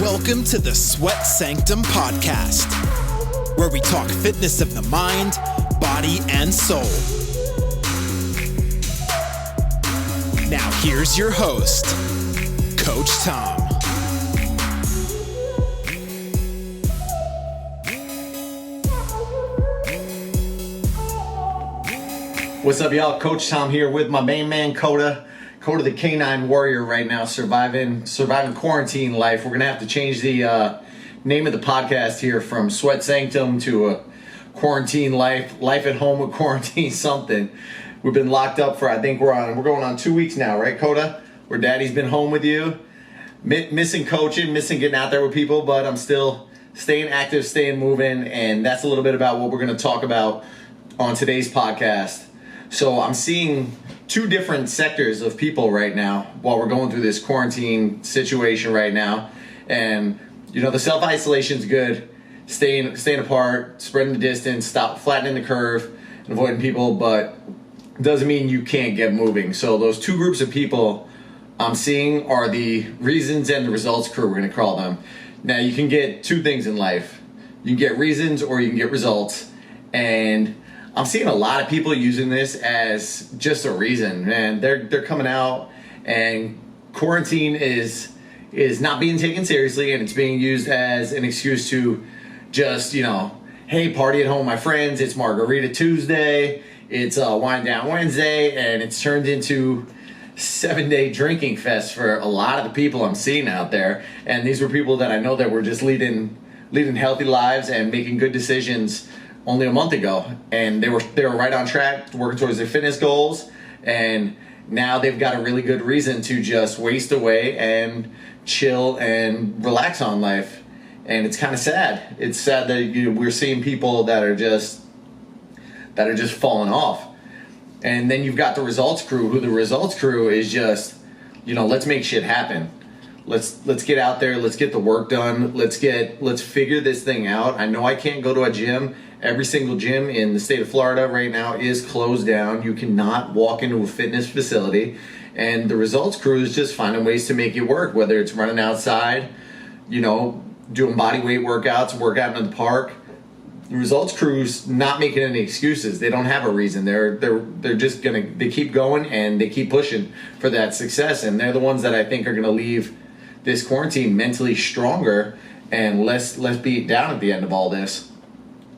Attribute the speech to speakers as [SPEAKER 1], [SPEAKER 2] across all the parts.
[SPEAKER 1] Welcome to the Sweat Sanctum podcast, where we talk fitness of the mind, body, and soul. Now here's your host, Coach Tom.
[SPEAKER 2] What's up, y'all? Coach Tom here with my main man, Coda the Canine Warrior right now, surviving quarantine life. We're going to have to change the name of the podcast here from Sweat Sanctum to a quarantine life at home with quarantine something. We've been locked up for, I think we're going on 2 weeks now, right, Coda? Where Daddy's been home with you. Missing coaching, missing getting out there with people, but I'm still staying active, staying moving, and that's a little bit about what we're going to talk about on today's podcast. So I'm seeing two different sectors of people right now while we're going through this quarantine situation right now. And, you know, the self-isolation is good, staying apart, spreading the distance, flattening the curve, and avoiding people, but doesn't mean you can't get moving. So those two groups of people I'm seeing are the reasons and the results crew, we're going to call them. Now, you can get two things in life. You can get reasons or you can get results. And I'm seeing a lot of people using this as just a reason, man. They're coming out, and quarantine is not being taken seriously, and it's being used as an excuse to just, you know, hey, party at home with my friends. It's Margarita Tuesday. It's Wine Down Wednesday, and it's turned into 7-day drinking fest for a lot of the people I'm seeing out there. And these were people that I know that were just leading healthy lives and making good decisions only a month ago, and they were right on track working towards their fitness goals, and now they've got a really good reason to just waste away and chill and relax on life. And it's kind of sad. It's sad that we're seeing people that are just falling off. And then you've got the results crew, who the results crew is just, you know, let's make shit happen. Let's get out there. Let's get the work done. Let's figure this thing out. I know I can't go to a gym. Every single gym in the state of Florida right now is closed down. You cannot walk into a fitness facility. And the results crew is just finding ways to make it work, whether it's running outside, you know, doing body weight workouts, workout in the park. The results crew's not making any excuses. They don't have a reason. They're just they keep going and they keep pushing for that success. And they're the ones that I think are gonna leave this quarantine mentally stronger and less beat down at the end of all this.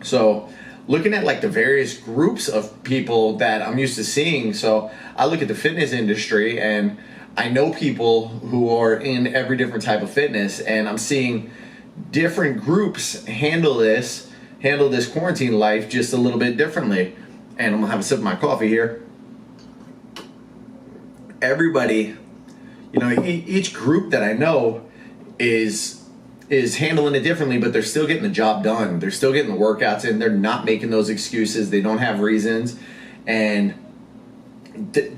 [SPEAKER 2] So looking at like the various groups of people that I'm used to seeing, so I look at the fitness industry and I know people who are in every different type of fitness, and I'm seeing different groups handle this quarantine life just a little bit differently. And I'm gonna have a sip of my coffee here. Everybody, you know, each group that I know is handling it differently, but they're still getting the job done. They're still getting the workouts in. They're not making those excuses. They don't have reasons. And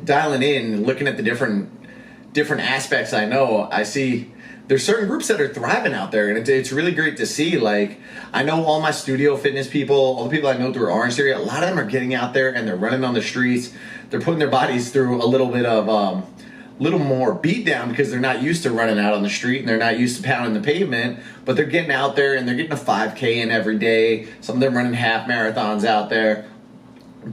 [SPEAKER 2] dialing in, looking at the different aspects I know, I see there's certain groups that are thriving out there, and it's really great to see. Like, I know all my studio fitness people, all the people I know through Orange Theory, a lot of them are getting out there and they're running on the streets. They're putting their bodies through a little bit of little more beat down because they're not used to running out on the street and they're not used to pounding the pavement, but they're getting out there and they're getting a 5K in every day. Some of them running half marathons out there.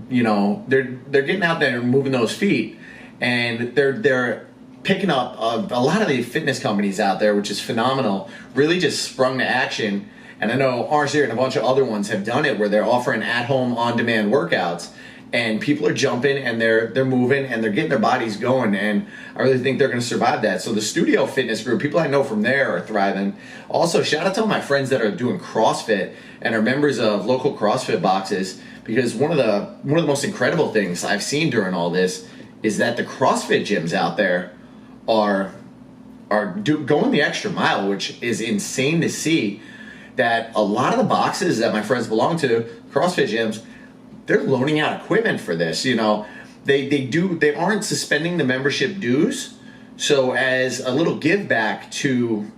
[SPEAKER 2] You know, they're getting out there and moving those feet, and they're picking up a lot of the fitness companies out there, which is phenomenal, really just sprung to action. And I know Orange Theory and a bunch of other ones have done it where they're offering at-home on-demand workouts. And people are jumping and they're moving and they're getting their bodies going, and I really think they're going to survive that. So the studio fitness group, people I know from there are thriving. Also, shout out to all my friends that are doing CrossFit and are members of local CrossFit boxes, because one of the most incredible things I've seen during all this is that the CrossFit gyms out there are going the extra mile, which is insane to see. That a lot of the boxes that my friends belong to, CrossFit gyms, they're loaning out equipment for this. You know, they aren't suspending the membership dues. So as a little give back to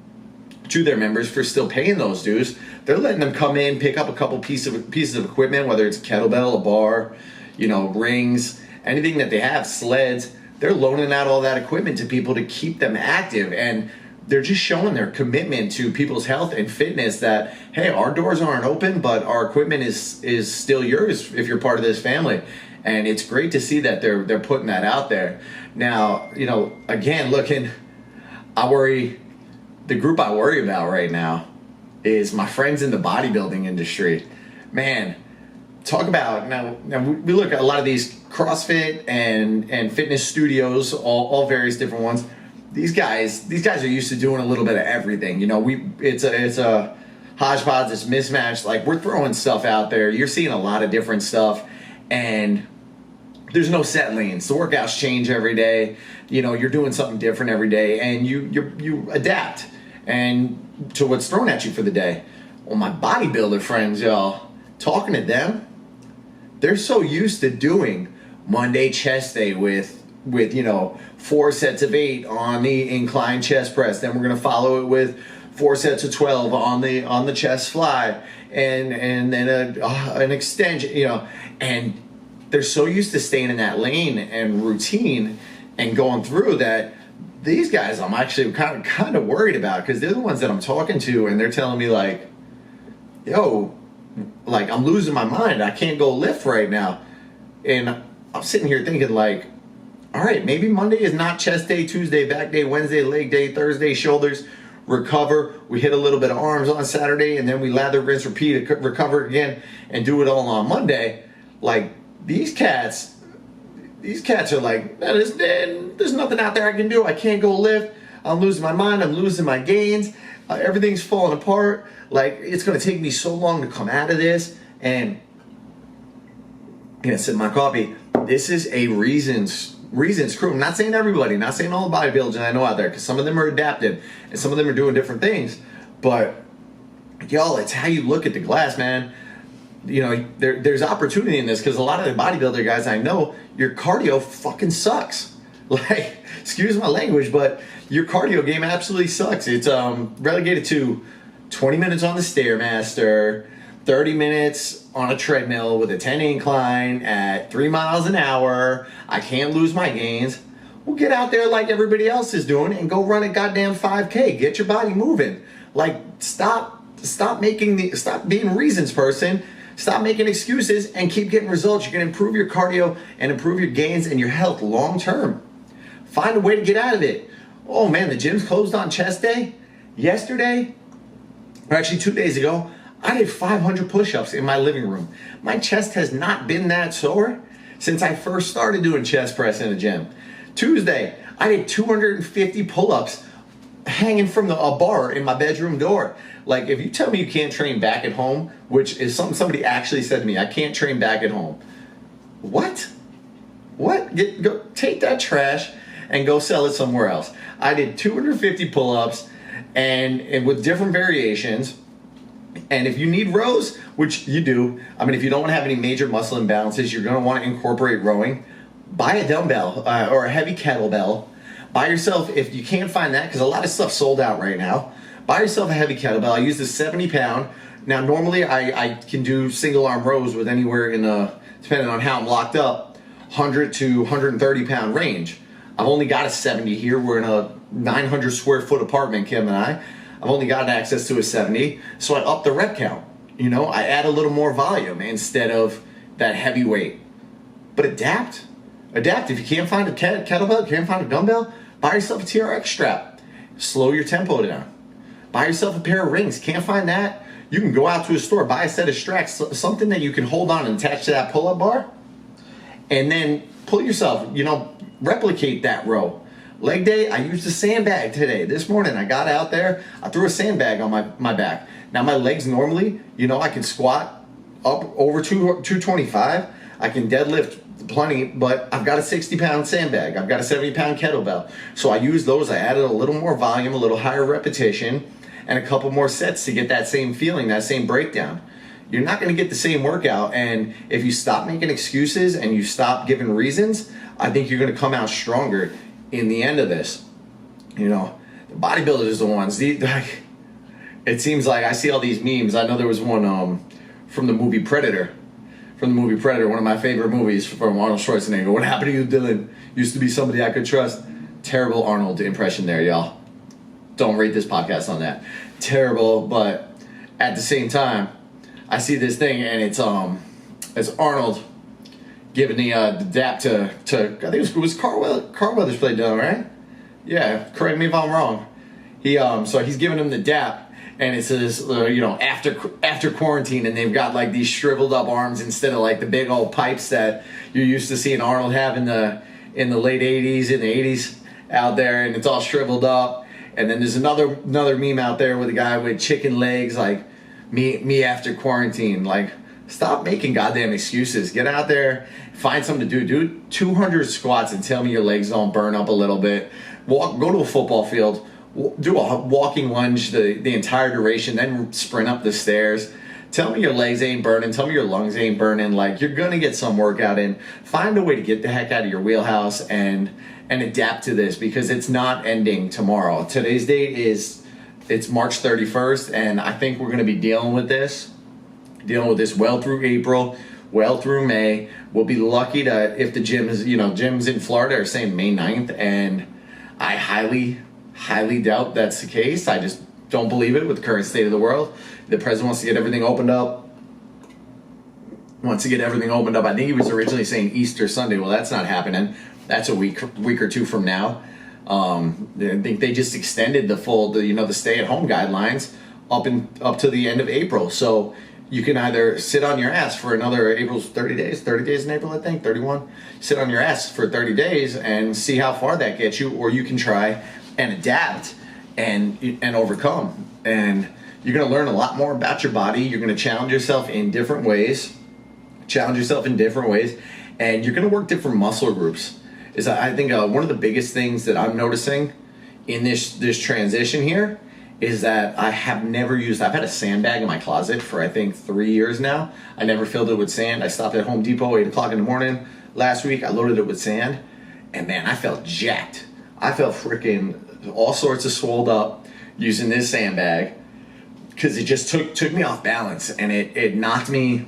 [SPEAKER 2] their members for still paying those dues, they're letting them come in, pick up a couple pieces of equipment, whether it's a kettlebell, a bar, you know, rings, anything that they have, sleds. They're loaning out all that equipment to people to keep them active. And they're just showing their commitment to people's health and fitness, that, hey, our doors aren't open, but our equipment is still yours if you're part of this family. And it's great to see that they're putting that out there. Now, again, the group I worry about right now is my friends in the bodybuilding industry. Man, talk about, now we look at a lot of these CrossFit and fitness studios, all various different ones. These guys are used to doing a little bit of everything. It's a hodgepodge, it's mismatched. Like, we're throwing stuff out there. You're seeing a lot of different stuff, and there's no set lanes. The workouts change every day. You're doing something different every day, and you adapt and to what's thrown at you for the day. Well, my bodybuilder friends, y'all, talking to them, they're so used to doing Monday chest day with 4 sets of 8 on the incline chest press. Then we're going to follow it with 4 sets of 12 on the chest fly, and then an extension, and they're so used to staying in that lane and routine and going through that. These guys I'm actually kind of worried about, because they're the ones that I'm talking to, and they're telling me like, yo, like, I'm losing my mind. I can't go lift right now. And I'm sitting here thinking like, all right, maybe Monday is not chest day, Tuesday back day, Wednesday leg day, Thursday shoulders, recover. We hit a little bit of arms on Saturday, and then we lather, rinse, repeat, recover again, and do it all on Monday. Like, these cats are like, man, there's nothing out there I can do. I can't go lift. I'm losing my mind. I'm losing my gains. Everything's falling apart. Like, it's going to take me so long to come out of this. And I'm going to sip my coffee. This is a reasons crew. I'm not saying everybody, not saying all the bodybuilders I know out there, because some of them are adapted and some of them are doing different things. But y'all, it's how you look at the glass, man. There's opportunity in this, because a lot of the bodybuilder guys I know, your cardio fucking sucks. Like, excuse my language, but your cardio game absolutely sucks. It's relegated to 20 minutes on the Stairmaster, 30 minutes on a treadmill with a 10 incline at 3 miles an hour. I can't lose my gains. Well, get out there like everybody else is doing and go run a goddamn 5K. Get your body moving. Like, stop being a reasons person. Stop making excuses and keep getting results. You can improve your cardio and improve your gains and your health long term. Find a way to get out of it. Oh man, the gym's closed on chest day. Yesterday, or actually 2 days ago, I did 500 push-ups in my living room. My chest has not been that sore since I first started doing chest press in the gym. Tuesday, I did 250 pull-ups hanging from a bar in my bedroom door. Like, if you tell me you can't train back at home, which is something somebody actually said to me, I can't train back at home. What? Go take that trash and go sell it somewhere else. I did 250 pull-ups and with different variations. And if you need rows, which you do, I mean, if you don't want to have any major muscle imbalances, you're going to want to incorporate rowing. Buy a dumbbell or a heavy kettlebell. Buy yourself, if you can't find that, because a lot of stuff's sold out right now, buy yourself a heavy kettlebell. I use the 70-pound. Now, normally I can do single arm rows with anywhere in depending on how I'm locked up, 100 to 130-pound range. I've only got a 70 here. We're in a 900 square foot apartment, Kim and I. I've only got access to a 70, so I up the rep count. I add a little more volume instead of that heavy weight. But adapt. If you can't find a kettlebell, you can't find a dumbbell, buy yourself a TRX strap. Slow your tempo down. Buy yourself a pair of rings. Can't find that? You can go out to a store, buy a set of straps, something that you can hold on and attach to that pull-up bar, and then pull yourself, replicate that row. Leg day, I used a sandbag today. This morning I got out there, I threw a sandbag on my back. Now my legs normally, I can squat up over 225. I can deadlift plenty, but I've got a 60-pound sandbag. I've got a 70-pound kettlebell. So I use those. I added a little more volume, a little higher repetition, and a couple more sets to get that same feeling, that same breakdown. You're not going to get the same workout, and if you stop making excuses and you stop giving reasons, I think you're going to come out stronger in the end of this. The bodybuilders are the ones. It seems like I see all these memes. I know there was one from the movie Predator. One of my favorite movies from Arnold Schwarzenegger. What happened to you, Dylan? Used to be somebody I could trust. Terrible Arnold impression there, y'all. don't rate this podcast on that. Terrible, but at the same time, I see this thing and it's Arnold giving the dap to I think it was Carl Weathers played down, right? Yeah, correct me if I'm wrong. So he's giving him the dap, and it says after quarantine, and they've got like these shriveled up arms instead of like the big old pipes that you're used to seeing Arnold have in the late 80s, in the 80s out there, and it's all shriveled up. And then there's another meme out there with a guy with chicken legs, like me after quarantine. Like, stop making goddamn excuses. Get out there, find something to do. Do 200 squats and tell me your legs don't burn up a little bit. Go to a football field, do a walking lunge the entire duration, then sprint up the stairs. Tell me your legs ain't burning. Tell me your lungs ain't burning. Like, you're going to get some workout in. Find a way to get the heck out of your wheelhouse and adapt to this, because it's not ending tomorrow. Today's date it's March 31st, and I think we're going to be dealing with this well through April, well through May. We'll be lucky if the gyms in Florida are saying May 9th, and I highly, highly doubt that's the case. I just don't believe it with the current state of the world. The president wants to get everything opened up. I think he was originally saying Easter Sunday. Well, that's not happening. That's a week or two from now. I think they just extended the stay-at-home guidelines up to the end of April. So you can either sit on your ass for another April's 30 days in April, I think, 31. Sit on your ass for 30 days and see how far that gets you, or you can try and adapt and overcome. And you're going to learn a lot more about your body. You're going to challenge yourself in different ways. And you're going to work different muscle groups. I think one of the biggest things that I'm noticing in this transition here is that I've had a sandbag in my closet for I think 3 years now. I never filled it with sand. I stopped at Home Depot 8 o'clock in the morning last week. I loaded it with sand, and man, I felt jacked. I felt freaking all sorts of swolled up using this sandbag, because it just took me off balance, and it knocked me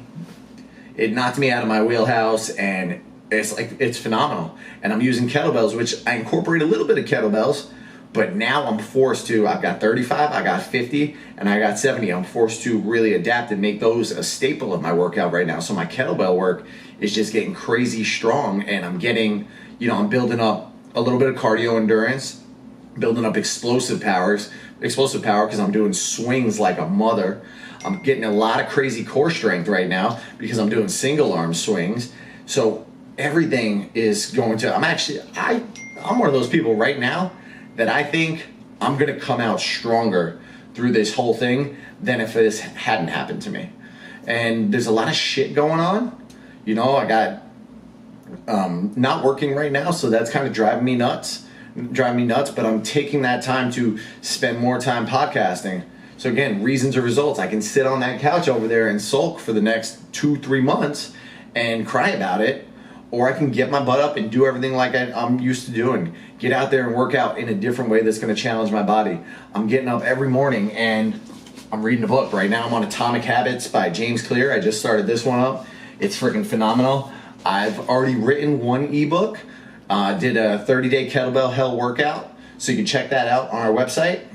[SPEAKER 2] out of my wheelhouse, and it's phenomenal. And I'm using kettlebells, which I incorporate a little bit of kettlebells, but now I'm forced to. I've got 35, I got 50, and I got 70. I'm forced to really adapt and make those a staple of my workout right now. So my kettlebell work is just getting crazy strong, and I'm building up a little bit of cardio endurance, building up explosive power because I'm doing swings like a mother. I'm getting a lot of crazy core strength right now because I'm doing single arm swings. So everything is going to, I'm one of those people right now that I think I'm going to come out stronger through this whole thing than if this hadn't happened to me. And there's a lot of shit going on. I got not working right now, so that's kind of driving me nuts, but I'm taking that time to spend more time podcasting. So again, reasons or results. I can sit on that couch over there and sulk for the next 2-3 months and cry about it, or I can get my butt up and do everything like I'm used to doing. Get out there and work out in a different way that's going to challenge my body. I'm getting up every morning and I'm reading a book. Right now I'm on Atomic Habits by James Clear. I just started this one up. It's freaking phenomenal. I've already written one ebook. Did a 30-day kettlebell hell workout. So you can check that out on our website.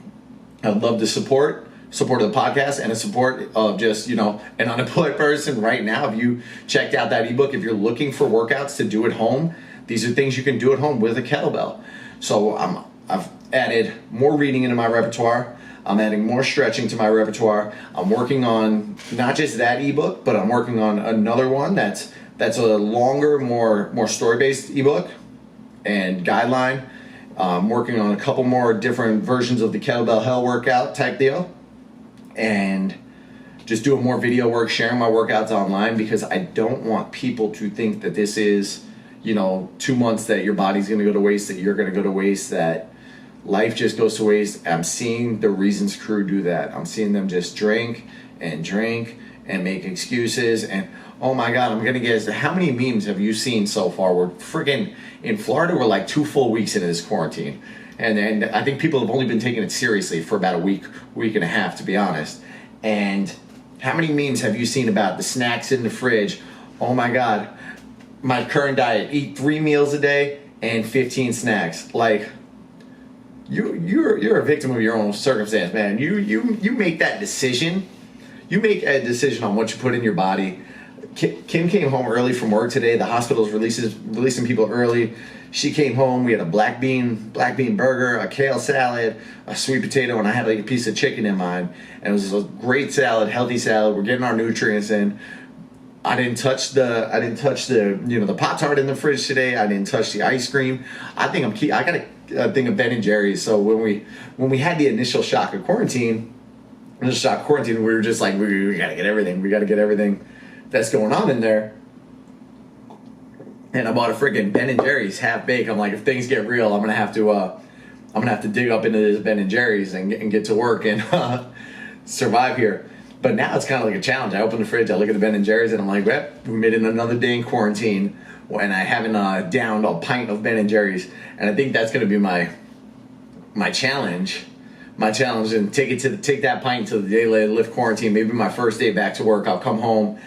[SPEAKER 2] I'd love to support of the podcast and a support of just, an unemployed person right now. If you checked out that ebook, if you're looking for workouts to do at home, these are things you can do at home with a kettlebell. So I've added more reading into my repertoire. I'm adding more stretching to my repertoire. I'm working on not just that ebook, but I'm working on another one that's a longer, more story-based ebook and guideline. I'm working on a couple more different versions of the kettlebell hell workout type deal, and just doing more video work, sharing my workouts online, because I don't want people to think that this is, 2 months that your body's going to go to waste, that you're going to go to waste, that life just goes to waste. I'm seeing the Reasons crew do that. I'm seeing them just drink and make excuses. And oh my God, I'm going to guess, how many memes have you seen so far? We're freaking in Florida. We're like 2 full weeks into this quarantine. And I think people have only been taking it seriously for about a week and a half, to be honest. And how many memes have you seen about the snacks in the fridge? Oh my God, my current diet, eat 3 meals a day and 15 snacks. Like, you're a victim of your own circumstance, man. You make that decision. You make a decision on what you put in your body. Kim came home early from work today. The hospital's releasing people early. She came home. We had a black bean burger, a kale salad, a sweet potato, and I had like a piece of chicken in mine. And it was a great salad, healthy salad. We're getting our nutrients in. I didn't touch the the Pop-Tart in the fridge today. I didn't touch the ice cream. I got a thing of Ben & Jerry's. So when we had the initial shock of quarantine, we were just like, we gotta get everything. We gotta get everything that's going on in there. And I bought a freaking Ben & Jerry's half baked. I'm like, if things get real, I'm gonna have to dig up into this Ben & Jerry's and get to work and survive here. But now it's kind of like a challenge. I open the fridge, I look at the Ben & Jerry's, and I'm like, well, we made it another day in quarantine, and I haven't downed a pint of Ben & Jerry's. And I think that's going to be my challenge. My challenge, and take that pint to the day later, lift quarantine. Maybe my first day back to work, I'll come home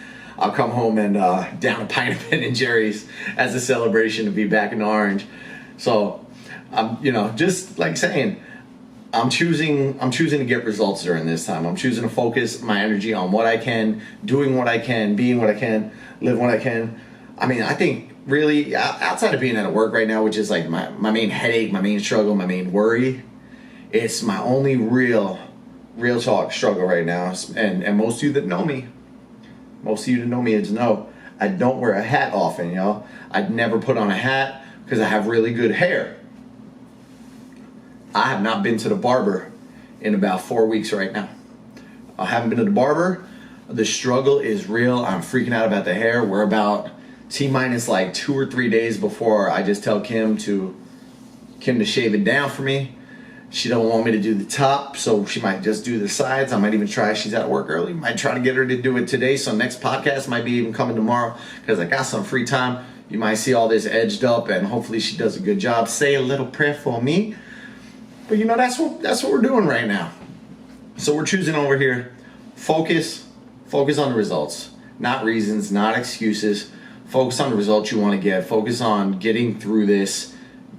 [SPEAKER 2] and down a pint of Ben & Jerry's as a celebration to be back in the orange. So, just like saying, I'm choosing to get results during this time. I'm choosing to focus my energy on what I can, doing what I can, being what I can, living what I can. I mean, I think really outside of being at work right now, which is like my main headache, my main struggle, my main worry, it's my only real talk struggle right now. And most of you that know me, know I don't wear a hat often, y'all. I'd never put on a hat because I have really good hair. I have not been to the barber in about 4 weeks right now. I haven't been to the barber. The struggle is real. I'm freaking out about the hair. We're about T-minus like 2 or 3 days before I just tell Kim to shave it down for me. She don't want me to do the top, so she might just do the sides. I might even try, she's at work early, might try to get her to do it today. So next podcast might be even coming tomorrow because I got some free time. You might see all this edged up, and hopefully she does a good job. Say a little prayer for me. But that's what we're doing right now. So we're choosing over here, focus on the results, not reasons, not excuses. Focus on the results you want to get. Focus on getting through this,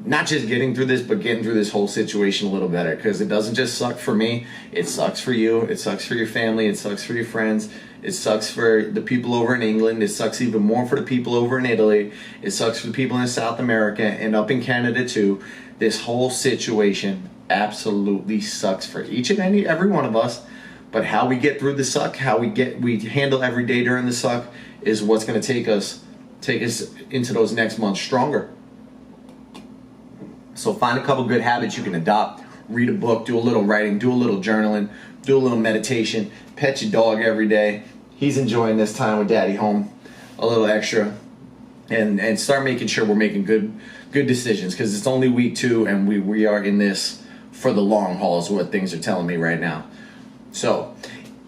[SPEAKER 2] not just getting through this, but getting through this whole situation a little better. Because it doesn't just suck for me, it sucks for you, it sucks for your family, it sucks for your friends, it sucks for the people over in England, it sucks even more for the people over in Italy, it sucks for the people in South America and up in Canada too. This whole situation absolutely sucks for each and every one of us, but how we get through the suck, how we handle every day during the suck is what's going to take us into those next months stronger. So find a couple good habits you can adopt. Read a book, do a little writing, do a little journaling, do a little meditation, pet your dog every day. He's enjoying this time with Daddy home a little extra, and start making sure we're making good decisions, because it's only week 2 and we are in this for the long haul is what things are telling me right now. So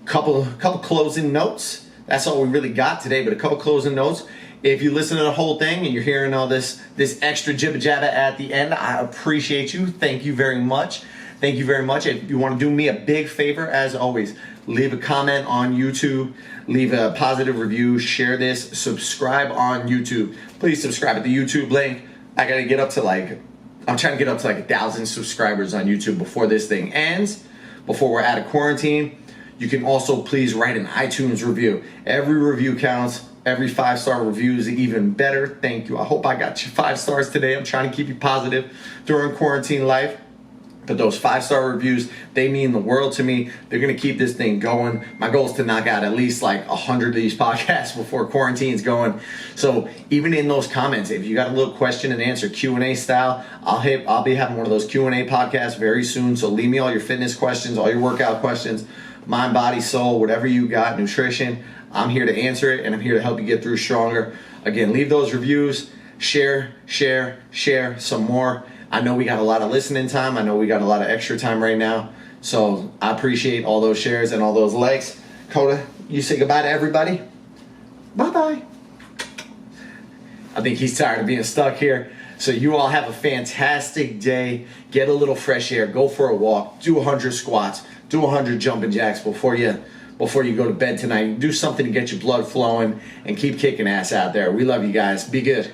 [SPEAKER 2] couple closing notes. That's all we really got today, but a couple closing notes. If you listen to the whole thing and you're hearing all this extra jibba jabba at the end, I appreciate you. Thank you very much. If you want to do me a big favor, as always, leave a comment on YouTube, leave a positive review, share this, subscribe on YouTube. Please subscribe at the YouTube link. I'm trying to get up to like 1,000 subscribers on YouTube before this thing ends, before we're out of quarantine. You can also please write an iTunes review. Every review counts. Every 5-star review is even better. Thank you. I hope I got you 5 stars today. I'm trying to keep you positive during quarantine life. But those 5-star reviews, they mean the world to me. They're going to keep this thing going. My goal is to knock out at least like 100 of these podcasts before quarantine's going. So even in those comments, if you got a little question and answer, Q&A style, I'll be having one of those Q&A podcasts very soon. So leave me all your fitness questions, all your workout questions, mind, body, soul, whatever you got, nutrition. I'm here to answer it, and I'm here to help you get through stronger. Again, leave those reviews, share some more. I know we got a lot of listening time. I know we got a lot of extra time right now. So I appreciate all those shares and all those likes. Coda, you say goodbye to everybody? Bye-bye. I think he's tired of being stuck here. So you all have a fantastic day. Get a little fresh air. Go for a walk. Do 100 squats. Do 100 jumping jacks before you go to bed tonight. Do something to get your blood flowing and keep kicking ass out there. We love you guys. Be good.